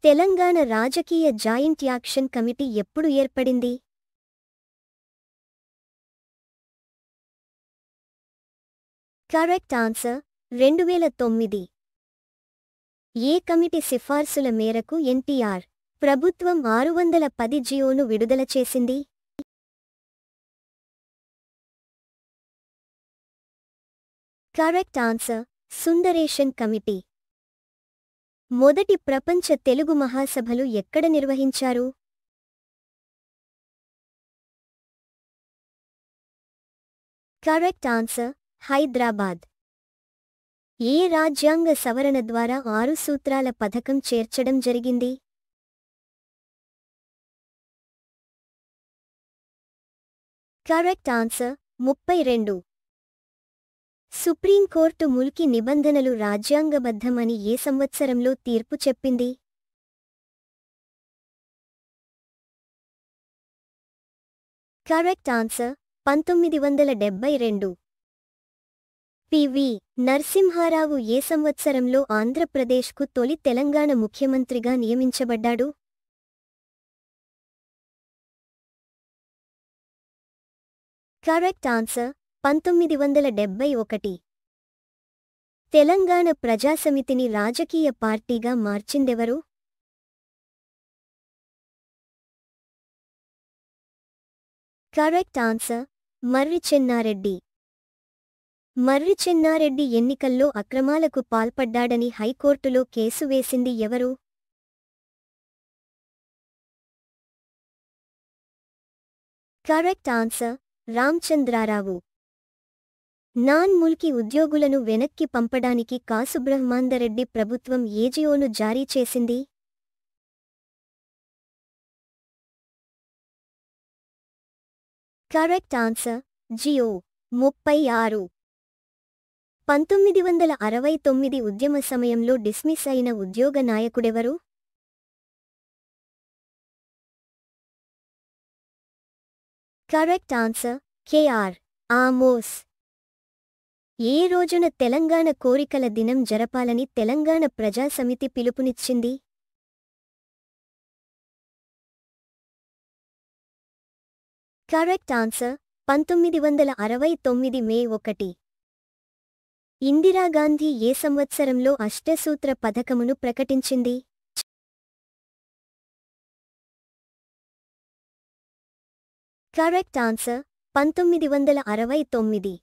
తెలంగాణ రాజకీయ joint action committee ఎప్పుడు ఏర్పడింది? Correct answer 2009. ఏ కమిటీ సిఫార్సుల మేరకు ఎన్టీఆర్ ప్రభుత్వం 610 జియోను విడుదల చేసింది? Correct answer Sundaresan committee. మొదటి ప్రపంచ తెలుగు మహాసభలు ఎక్కడ నిర్వహించారు? Correct answer Hyderabad. ఏ రాజ్యాంగ సవరణ ద్వారా 6 సూత్రాల పథకం చేర్చడం జరిగింది? Correct answer 32. సుప్రీంకోర్టు ముల్కీ నిబంధనలు రాజ్యాంగబద్ధమని ఏ సంవత్సరంలో తీర్పు చెప్పింది? Correct answer 1972. పివి నరసింహారావు ఏ సంవత్సరంలో ఆంధ్రప్రదేశ్కు తొలి తెలంగాణ ముఖ్యమంత్రిగా నియమించబడ్డాడు? Correct answer 1971. తెలంగాణ ప్రజాసమితిని రాజకీయ పార్టీగా మార్చిందెవరు? Correct answer Marri Chenna Reddy. మర్రి చెన్నారెడ్డి ఎన్నికల్లో అక్రమాలకు పాల్పడ్డాడని హైకోర్టులో కేసు వేసింది ఎవరు? Correct answer Ramachandra Rao. Non Mulki ఉద్యోగులను వెనక్కి పంపడానికి కాసుబ్రహ్మాందరెడ్డి ప్రభుత్వం ఏ జియోను జారీ చేసింది? Correct answer Jio 36. 1969 ఉద్యమ సమయంలో డిస్మిస్ అయిన ఉద్యోగ నాయకుడెవరు? Correct answer K R. ఆమోస్. ఏ రోజున తెలంగాణ కోరికల దినం జరపాలని తెలంగాణ ప్రజాసమితి పిలుపునిచ్చింది? Correct answer 1969 May 1. ఇందిరాగాంధీ ఏ సంవత్సరంలో అష్టసూత్ర పథకమును ప్రకటించింది? Correct answer 1969.